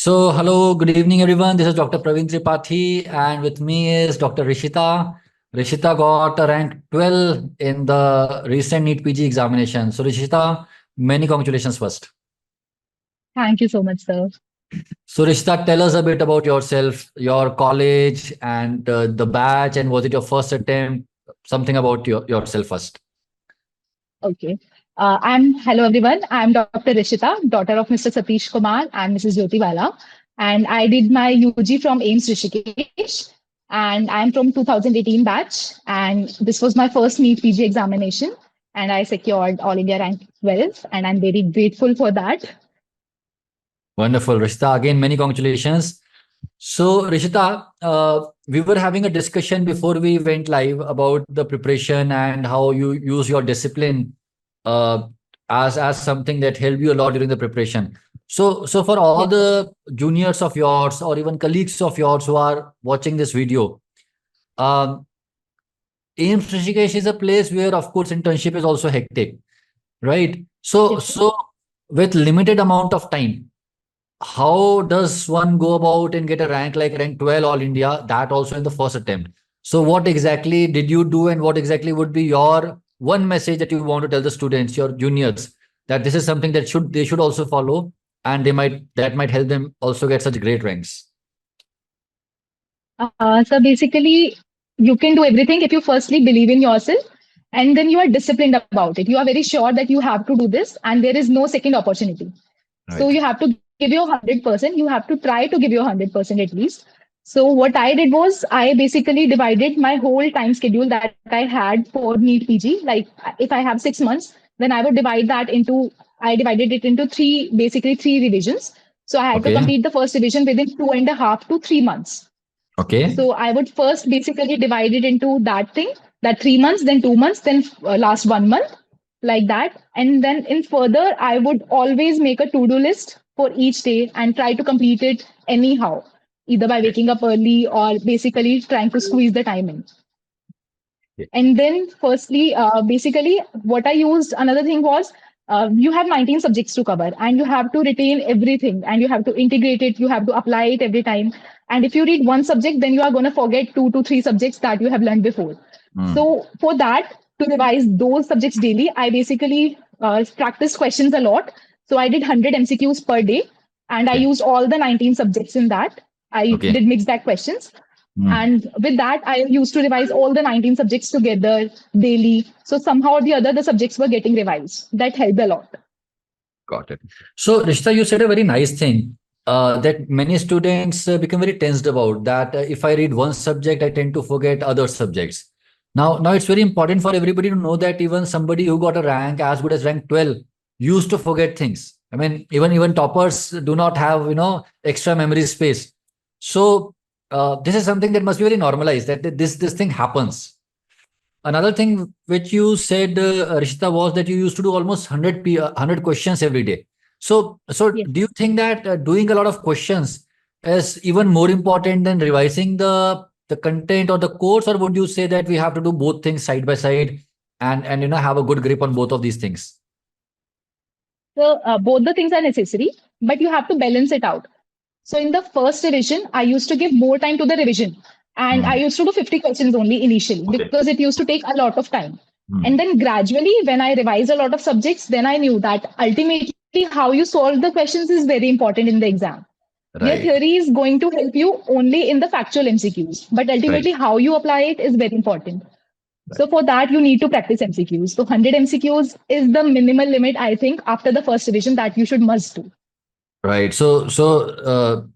Hello, good evening, everyone. This is Dr. Praveen Tripathi, and with me is Dr. Rishita. Rishita got a rank 12 in the recent NEET PG examination. So, Rishita, many congratulations first. Thank you so much, sir. So, Rishita, tell us a bit about yourself, your college, and the batch, and was it your first attempt? Something about yourself first. Okay. Hello everyone. I'm Dr. Rishita, daughter of Mr. Satish Kumar and Mrs. Jyoti Bala. And I did my UG from AIIMS Rishikesh. And I'm from 2018 batch. And this was my first NEET PG examination. And I secured All India rank 12. And I'm very grateful for that. Wonderful, Rishita. Again, many congratulations. So, Rishita, we were having a discussion before we went live about the preparation and how you use your discipline uh, as something that helped you a lot during the preparation. So for all Yes. the juniors of yours or even colleagues of yours who are watching this video, um, AIIMS Rishikesh is a place where, of course, internship is also hectic, right? So, Yes. so with limited amount of time, how does one go about and get a rank like rank 12 all India, that also in the first attempt? So what exactly did you do, and what exactly would be your one message that you want to tell the students, your juniors, that this is something that they should also follow, and that might help them also get such great ranks? So basically, you can do everything if you firstly believe in yourself and then you are disciplined about it. You are very sure that you have to do this and there is no second opportunity. So Right. you have to give your 100%. You have to try to give your 100% at least. So what I did was I basically divided my whole time schedule that I had for NEET PG. Like if I have 6 months, then I would divide that into, I divided it into basically three revisions. So I had to Okay. complete the first revision within 2.5 to 3 months. Okay. So I would first basically divide it into that thing, that 3 months, then 2 months, then last 1 month, like that. And then in further, I would always make a to do list for each day and try to complete it anyhow, either by waking up early or basically trying to squeeze the time in. Okay. And then, firstly, basically, what I used, another thing was you have 19 subjects to cover and you have to retain everything and you have to integrate it, you have to apply it every time. And if you read one subject, then you are going to forget 2 to 3 subjects that you have learned before. Hmm. So, for that, to revise those subjects daily, I basically practiced questions a lot. So, I did 100 MCQs per day and I Okay. used all the 19 subjects in that. I Okay. did mixed bag questions. Hmm. And with that, I used to revise all the 19 subjects together daily. So somehow or the other, the subjects were getting revised. That helped a lot. Got it. So, Rishta, you said a very nice thing that many students become very tensed about that. If I read one subject, I tend to forget other subjects. Now it's very important for everybody to know that even somebody who got a rank as good as rank 12 used to forget things. I mean, even toppers do not have extra memory space. So this is something that must be very normalized. That this thing happens. Another thing which you said, Rishita, was that you used to do almost 100 questions every day. So Yes. do you think that doing a lot of questions is even more important than revising the content or the course, or would you say that we have to do both things side by side and have a good grip on both of these things? So both the things are necessary, but you have to balance it out. So in the first revision, I used to give more time to the revision. And I Hmm. used to do 50 questions only initially Okay. because it used to take a lot of time. And Hmm. then gradually, when I revised a lot of subjects, then I knew that ultimately how you solve the questions is very important in the exam. Your Right. theory is going to help you only in the factual MCQs, but Right. ultimately how you apply it is very important. So Right. for that, you need to practice MCQs. So 100 MCQs is the minimal limit, I think, after the first revision that you should must do. Right. So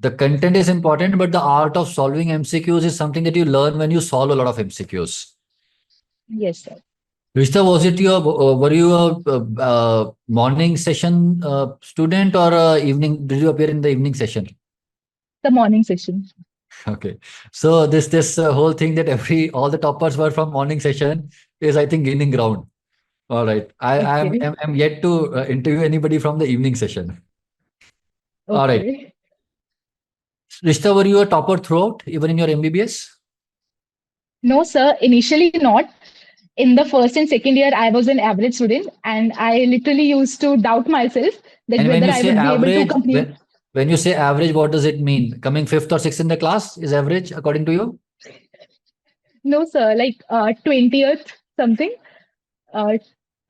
the content is important, but the art of solving MCQs is something that you learn when you solve a lot of MCQs. Yes, sir. Rishta, were you a morning session student or evening? Did you appear in the evening session? The morning session. Okay, so this whole thing that all the toppers were from morning session is, I think, gaining ground. All right, Okay. am yet to interview anybody from the evening session. All right, Okay. Rishta, were you a topper throughout, even in your MBBS? No, sir, initially not. In the first and second year, I was an average student, and I literally used to doubt myself that And when whether you I say would be able to average, complete. When you say average, what does it mean? Coming fifth or sixth in the class is average according to you? No, sir, like 20th something. Uh,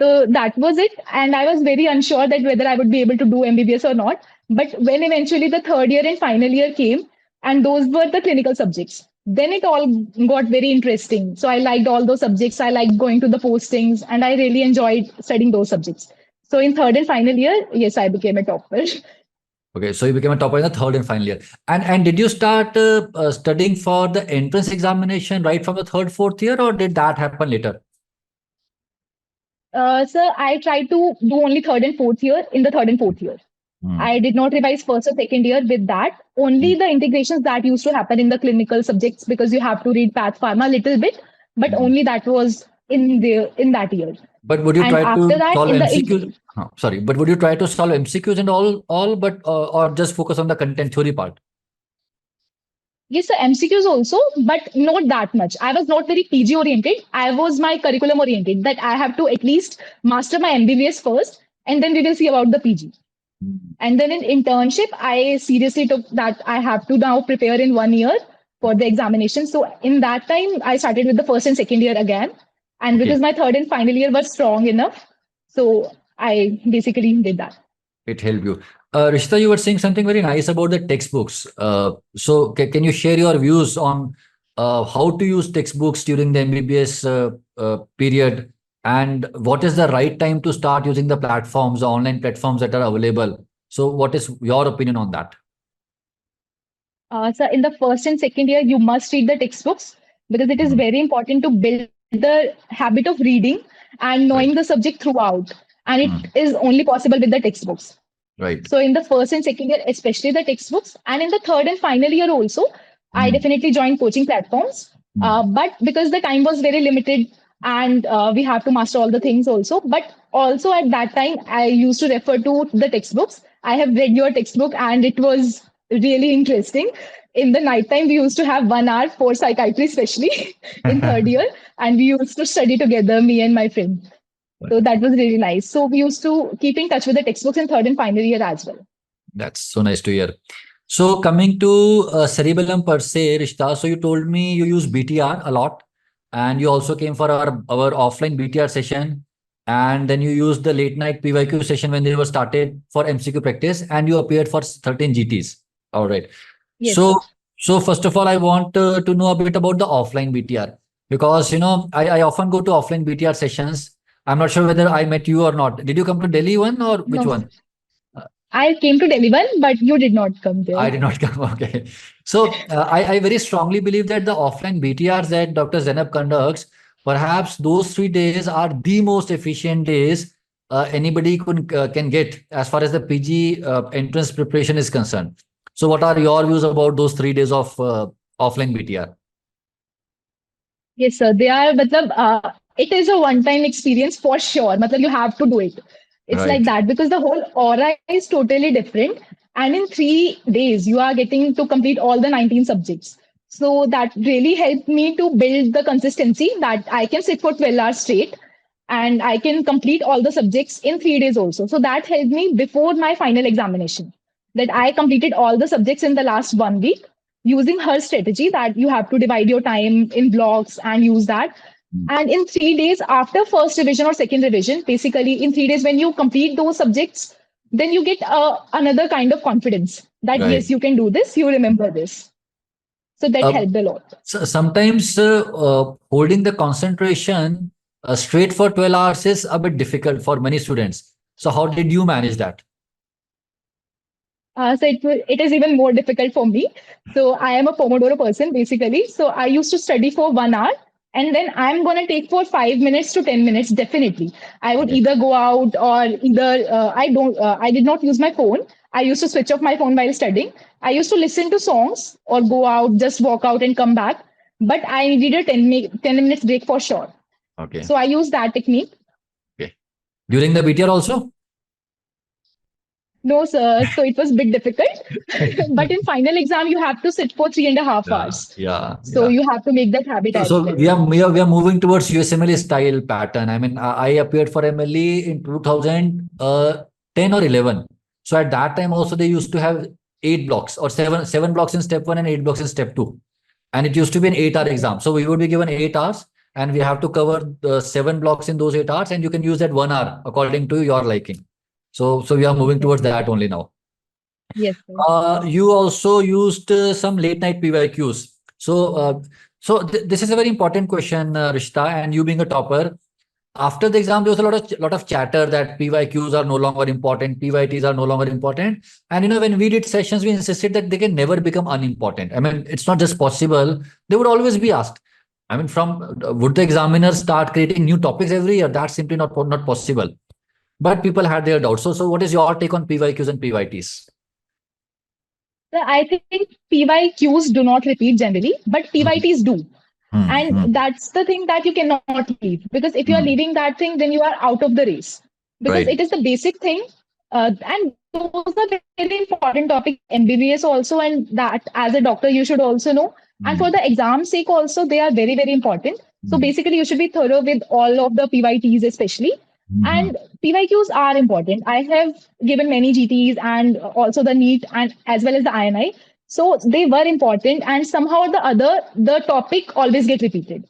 so that was it. And I was very unsure that whether I would be able to do MBBS or not. But when eventually the third year and final year came, and those were the clinical subjects, then it all got very interesting. So I liked all those subjects. I liked going to the postings, and I really enjoyed studying those subjects. So in third and final year, yes, I became a topper. Okay, so you became a topper in the third and final year. And did you start studying for the entrance examination right from the third, fourth year, or did that happen later? Sir, I tried to do only third and fourth year in the third and fourth year. Hmm. I did not revise first or second year with that. Only the integrations that used to happen in the clinical subjects because you have to read path pharma a little bit, but Hmm. only that was in that year. But would you And try after to that, solve in the MCQs? Oh, sorry, but would you try to solve MCQs and all, but or just focus on the content theory part? yes, the MCQs also, but not that much. I was not very PG oriented. I was my curriculum oriented that I have to at least master my MBBS first, and then we will see about the PG. Hmm. And then in internship, I seriously took that I have to now prepare in 1 year for the examination. So in that time, I started with the first and second year again. And Okay. because my third and final year was strong enough, so I basically did that. It helped you. Rishita, you were saying something very nice about the textbooks. So can you share your views on how to use textbooks during the MBBS period, and what is the right time to start using the platforms, the online platforms that are available? So what is your opinion on that? So in the first and second year, you must read the textbooks because it is Mhm. very important to build the habit of reading and Right. knowing the subject throughout. And it Mm. is only possible with the textbooks. Right. So in the first and second year, especially the textbooks, and in the third and final year also, I Mm. definitely joined coaching platforms. Mm. But because the time was very limited and we have to master all the things also. But also at that time, I used to refer to the textbooks. I have read your textbook and it was really interesting. In the night time, we used to have 1 hour for psychiatry, especially in third year, and we used to study together, me and my friend. So that was really nice. So we used to keep in touch with the textbooks in third and final year as well. That's so nice to hear. So coming to cerebellum per se, Rishta, so you told me you use BTR a lot, and you also came for our offline BTR session, and then you used the late night PYQ session when they were started for MCQ practice, and you appeared for 13 GTs. All right. Yes, So sir. so first of all, I want to know a bit about the offline BTR, because I often go to offline BTR sessions. I'm not sure whether I met you or not. Did you come to Delhi one or which No, one? I came to Delhi one, but you did not come there. I did not come. Okay. So I very strongly believe that the offline BTRs that Dr. Zainab conducts, perhaps those 3 days are the most efficient days anybody can get as far as the PG entrance preparation is concerned. So what are your views about those 3 days of offline BTR? Yes, sir. They are, it is a one-time experience for sure. Matlab, you have to do it. It's like Right. that because the whole aura is totally different. And in 3 days, you are getting to complete all the 19 subjects. So that really helped me to build the consistency that I can sit for 12 hours straight and I can complete all the subjects in 3 days also. So that helped me before my final examination that I completed all the subjects in the last 1 week using her strategy that you have to divide your time in blocks and use that. Mm. And in 3 days after first revision or second revision, basically in 3 days, when you complete those subjects, then you get another kind of confidence that Right. yes, you can do this, you remember this. So that Uh, helped a lot. Sometimes holding the concentration straight for 12 hours is a bit difficult for many students. So how did you manage that? It is even more difficult for me. So I am a Pomodoro person basically. So I used to study for 1 hour and then I'm going to take for 5 minutes to 10 minutes. Definitely. I would Okay. either go out or either I did not use my phone. I used to switch off my phone while studying. I used to listen to songs or go out, just walk out and come back. But I needed a 10 minutes break for sure. Okay. So I used that technique. Okay. During the BTR also? No, sir. So it was a bit difficult. But in final exam, you have to sit for 3.5 hours. Yeah, yeah, So yeah. you have to make that habit So, as so well. we are moving towards USMLE style pattern. I mean, I appeared for MLE in 2010 or 11. So at that time also they used to have 8 blocks or seven blocks in step 1 and 8 blocks in step 2. And it used to be an 8-hour exam. So we would be given 8 hours and we have to cover the 7 blocks in those 8 hours, and you can use that 1 hour according to your liking. So we are moving Okay. towards that only now. Yes, sir. You also used some late night PYQs. This is a very important question, Rishta, and you being a topper. After the exam, there was a lot of chatter that PYQs are no longer important, PYTs are no longer important. And when we did sessions, we insisted that they can never become unimportant. I mean, it's not just possible; they would always be asked. I mean, would the examiners start creating new topics every year? That's simply not possible. But people had their doubts. So what is your take on PYQs and PYTs? So I think PYQs do not repeat generally, but Hmm, PYTs do. hmm, hmm, And that's the thing that you cannot leave. Because if you are hmm. leaving that thing, then you are out of the race. Because Right. it is the basic thing. And those are very important topics, MBBS also, and that as a doctor, you should also know. And for Hmm, the exam sake also, they are very, very important. So hmm, basically, you should be thorough with all of the PYTs, especially. hmm, hmm. And PYQs are important. I have given many GTs and also the NEET and as well as the INI. So they were important, and somehow or the other, the topic always get repeated,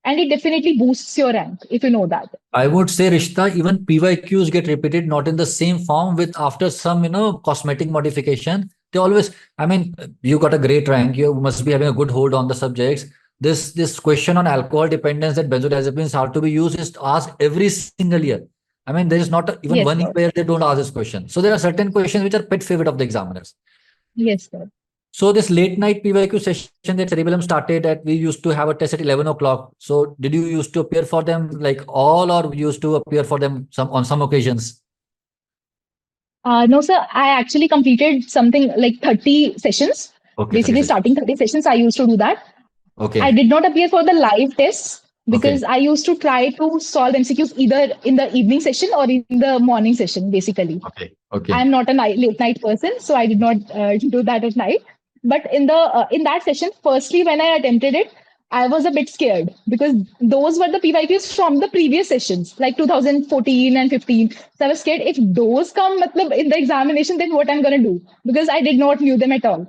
and it definitely boosts your rank if you know that. I would say, Rishta, even PYQs get repeated, not in the same form with after some, cosmetic modification. They always, I mean, you got a great rank. You must be having a good hold on the subjects. This question on alcohol dependence that benzodiazepines are to be used is asked every single year. I mean, there is not even Yes, one year sir. where they don't ask this question. So there are certain questions which are pet favorite of the examiners. Yes, sir. So this late night PYQ session that Cerebellum started at, we used to have a test at 11 o'clock. So did you used to appear for them like all, or used to appear for them some occasions? No, sir, I actually completed something like 30 sessions. Okay, 30 Basically, sessions. starting 30 sessions, I used to do that. I Okay, did not appear for the live tests okay, because I used to try to solve MCQs either in the evening session or in the morning session, basically. okay, okay. I'm not a late night person, so I did not do that at night. But in that session, firstly, when I attempted it, I was a bit scared because those were the PYQs from the previous sessions, like 2014 and 15. So I was scared if those come matlab, in the examination, then what I'm gonna do? Because I did not knew them at all.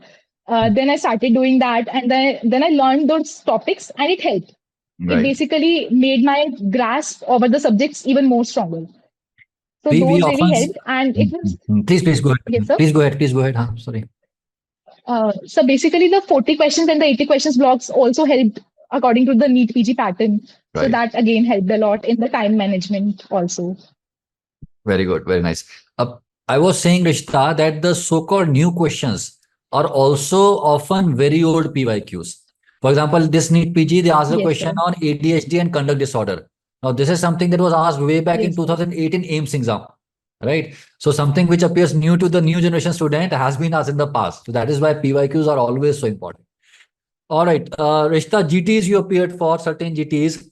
Then I started doing that, and then I learned those topics, and it helped. It Right. basically made my grasp over the subjects even more stronger. So We those really often helped, and it was please go yes, ahead. sir. Please go ahead. Huh? Sorry. So basically, the 40 questions and the 80 questions blocks also helped according to the NEET PG pattern. So Right. that again helped a lot in the time management also. Very good. Very nice. I was saying, Rishta, that the so-called new questions are also often very old PYQs. For example, this NEET PG, they asked a Yes, question sir. on ADHD and conduct disorder. Now, this is something that was asked way back in Yes, sir. 2008 in AIIMS exam, right? So something which appears new to the new generation student has been asked in the past. So that is why PYQs are always so important. All right, Rishta, GTs you appeared for certain GTs.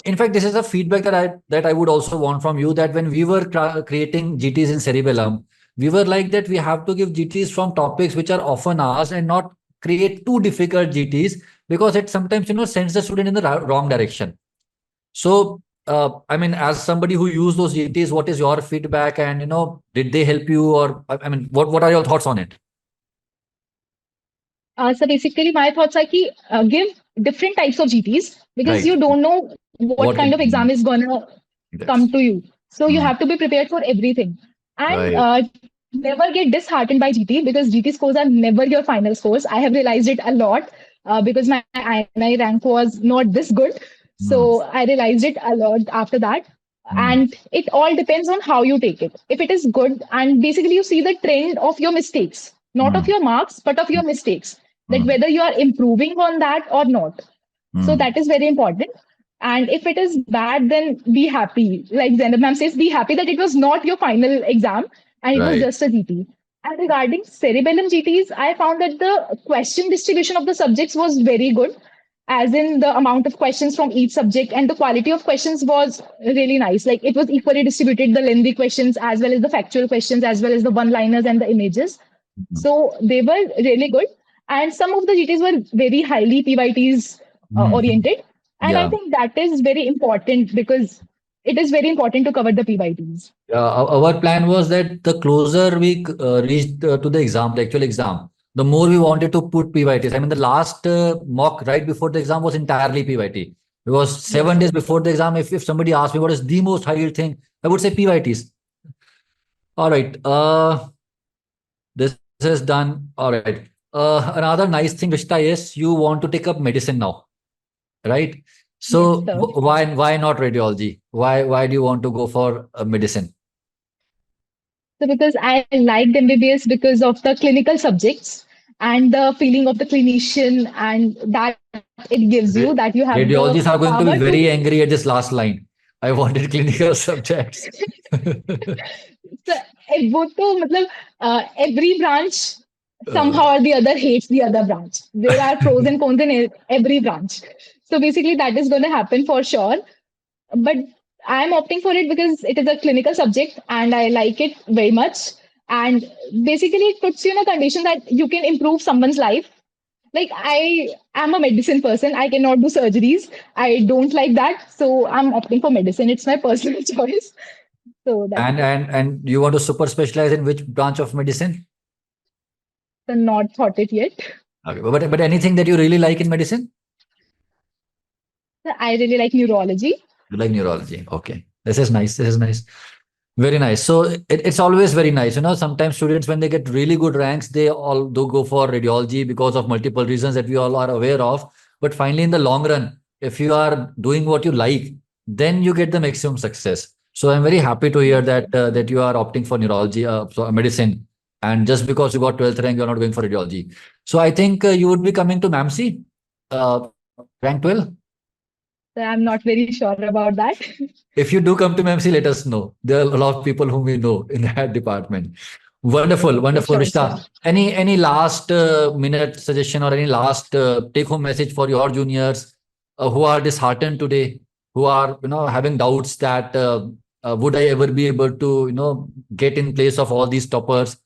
In fact, this is a feedback that I would also want from you, that when we were creating GTs in Cerebellum, we were like that we have to give GTs from topics which are often asked and not create too difficult GTs, because it sometimes sends the student in the wrong direction. So I mean, as somebody who used those GTs, what is your feedback, and did they help you, or I mean, what are your thoughts on it? So basically, my thoughts are ki, give different types of GTs because Right. you don't know what What kind can of exam is gonna yes. come to you. So you Hmm. have to be prepared for everything. And Right. never get disheartened by GT because GT scores are never your final scores. I have realized it a lot because my INI rank was not this good. Hmm. So I realized it a lot after that. Hmm. And it all depends on how you take it. If it is good, and basically you see the trend of your mistakes, not of Hmm. your marks, but of your mistakes, that Hmm. whether you are improving on that or not. So Hmm. that is very important. And if it is bad, then be happy. Like Zainab ma'am says, be happy that it was not your final exam and it was Right. just a GT. And regarding cerebellum GTs, I found that the question distribution of the subjects was very good, as in the amount of questions from each subject, and the quality of questions was really nice. Like it was equally distributed, the lengthy questions as well as the factual questions, as well as the one liners and the images. Hmm. So they were really good. And some of the GTs were very highly PYTs Hmm. oriented. And I Yeah. think that is very important because it is very important to cover the PYTs. Our plan was that the closer we reached to the exam, the actual exam, the more we wanted to put PYTs. I mean, the last mock right before the exam was entirely PYT. Because Yes, 7 days before the exam, if somebody asked me what is the most ideal thing, I would say PYTs. All right. This is done. All right. Another nice thing, Rishta, is you want to take up medicine now, right? yes, So sir. why not radiology? Why do you want to go for medicine? So because I liked MBBS because of the clinical subjects and the feeling of the clinician and that it gives you, that you have the Radiologists are going power to be to. very angry at this last line. I wanted clinical subjects. So, वो तो मतलब every branch Uh, somehow or the other hates the other branch. There are pros and cons in every branch. So basically that is going to happen for sure. But I'm opting for it because it is a clinical subject and I like it very much. And basically, it puts you in a condition that you can improve someone's life. Like, I am a medicine person, I cannot do surgeries. I don't like that. So, I'm opting for medicine. It's my personal choice. So, that's it. and you want to super specialize in which branch of medicine? So, not thought it yet. Okay, but anything that you really like in medicine? I really like neurology. You like neurology. Okay. This is nice. This is nice. Very nice. So it's always very nice. You know, sometimes students, when they get really good ranks, they all do go for radiology because of multiple reasons that we all are aware of. But finally, in the long run, if you are doing what you like, then you get the maximum success. So I'm very happy to hear Yes, that sir. that you are opting for neurology, so medicine, and just because you got 12th rank, you're not going for radiology. So I think you would be coming to MAMC, uh, rank 12. So, I'm not very sure about that. If you do come to MMC, let us know. There are a lot of people whom we know in that department. Wonderful, Okay, wonderful, sure, sure. Rishta. Any last minute suggestion or any last take home message for your juniors who are disheartened today, who are having doubts that would I ever be able to get in place of all these toppers?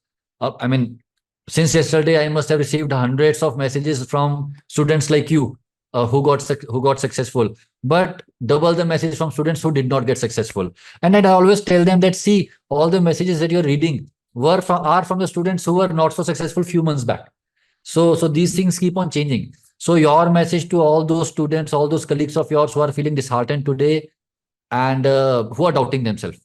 I mean, since yesterday, I must have received hundreds of messages from students like you who got successful, but double the message from students who did not get successful. And I always tell them that, see, all the messages that you're reading are from the students who were not so successful few months back. So these things keep on changing. So your message to all those students, all those colleagues of yours who are feeling disheartened today and who are doubting themselves.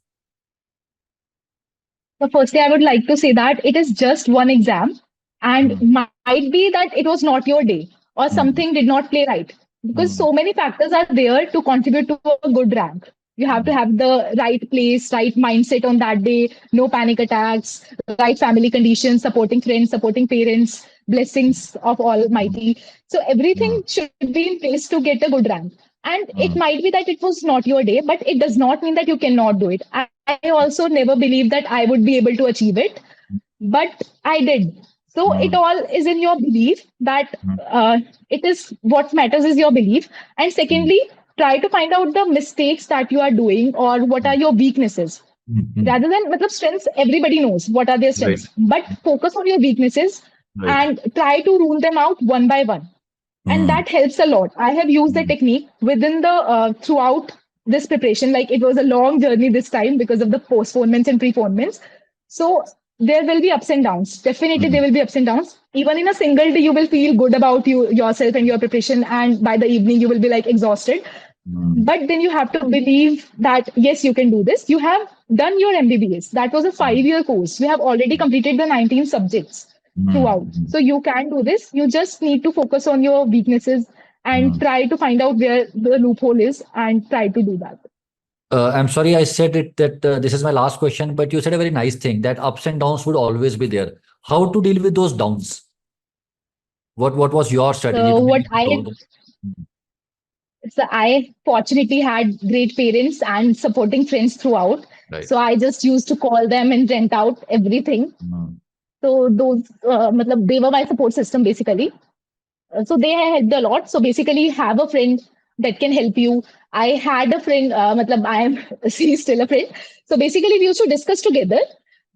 So, firstly, I would like to say that it is just one exam, and Mm, might be that it was not your day or something mm, did not play right. Because mm, so many factors are there to contribute to a good rank. You have to mm, have the right place, right mindset on that day, no panic attacks, right family conditions, supporting friends, supporting parents, blessings of mm, Almighty. So everything mm, should be in place to get a good rank. And it mm, might be that it was not your day, but it does not mean that you cannot do it. I also never believed that I would be able to achieve it, but I did. So it mm, all is in your belief that mm, it is what matters is your belief. And mm, secondly, try to find out the mistakes that you are doing or what are your weaknesses. mm, mm. Rather than matlab, strengths, everybody knows what are their Right, strengths, but focus on your weaknesses right. and try to rule them out one by one, and Mm, that helps a lot. I have used the mm, technique within the throughout this preparation. Like, it was a long journey this time because of the postponements and preponements. So there will be ups and downs, definitely there mm, will be ups and downs. Even in a single day you will feel good about yourself and your preparation, and by the evening you will be like exhausted. mm, But then you have to believe that yes, you can do this. You have done your MBBS. That was a mm, 5 year course. You have already completed the 19 subjects throughout. mm, So you can do this. You just need to focus on your weaknesses and mm. try to find out where the loophole is and try to do that. I'm sorry I said it that this is my last question, but you said a very nice thing that ups and downs would always be there. How to deal with those downs? What was your strategy So to deal what with I those? so I fortunately had great parents and supporting friends throughout. Right. So I just used to call them and rent out everything. Mm, So those, matlab, they were my support system basically. So they helped a lot. So basically, have a friend that can help you. I had a friend, matlab, I am she's still a friend. So basically, we used to discuss together.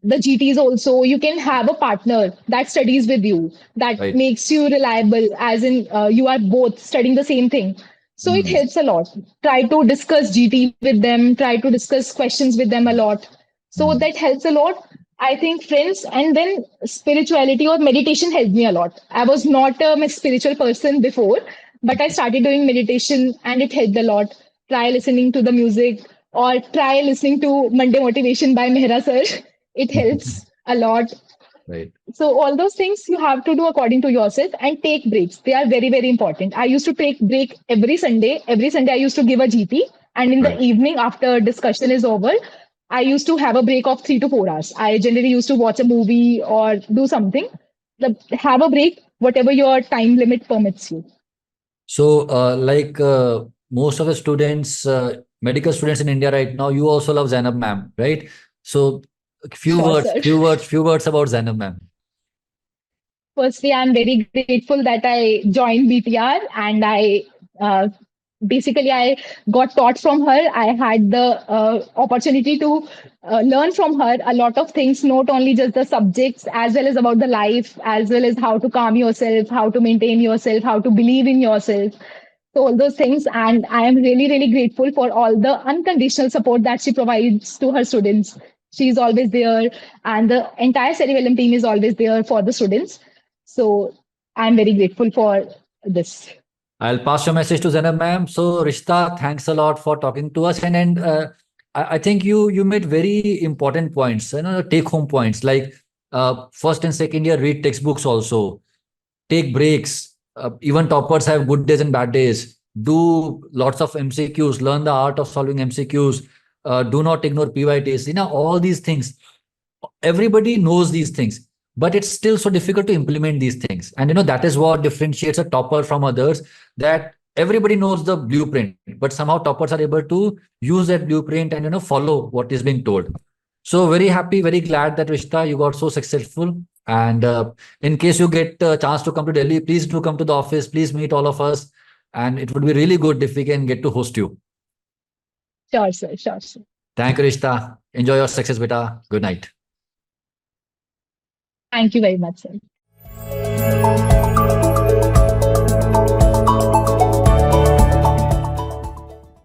The GTs also, you can have a partner that studies with you, that right. makes you reliable, as in you are both studying the same thing. So it helps a lot. Try to discuss GT with them, try to discuss questions with them a lot. So Mm. that helps a lot. I think friends, and then spirituality or meditation helped me a lot. I was not a spiritual person before, but I started doing meditation and it helped a lot. Try listening to the music or try listening to Monday Motivation by Mehra sir. It helps a lot. Right. So all those things you have to do according to yourself and take breaks. They are very, very important. I used to take break every Sunday. Every Sunday I used to give a GP, and in the Right. evening after discussion is over, I used to have a break of 3 to 4 hours. I generally used to watch a movie or do something. Have a break, whatever your time limit permits you. So, most of the students, medical students in India right now, you also love Zainab ma'am, right? So, Sure, sir. few words about Zainab ma'am. Firstly, I'm very grateful that I joined BTR and uh, I got taught from her. I had the opportunity to learn from her a lot of things, not only just the subjects, as well as about the life, as well as how to calm yourself, how to maintain yourself, how to believe in yourself. So all those things, and I am really, really grateful for all the unconditional support that she provides to her students. She's always there, and the entire Cerebellum team is always there for the students. So I'm very grateful for this. I'll pass your message to Zainab ma'am. So, Rishta, thanks a lot for talking to us. I think you made very important points, take home points like first and second year read textbooks also, take breaks. Even toppers have good days and bad days. Do lots of MCQs, learn the art of solving MCQs. Do not ignore PYTs. All these things. Everybody knows these things, but it's still so difficult to implement these things. And that is what differentiates a topper from others. That everybody knows the blueprint, but somehow toppers are able to use that blueprint and follow what is being told. So very happy, very glad that Rishta, you got so successful. And in case you get a chance to come to Delhi, please do come to the office. Please meet all of us. And it would be really good if we can get to host you. Sure, sir. Sure, sir. Thank you, Rishta. Enjoy your success, beta. Good night. Thank you very much, sir.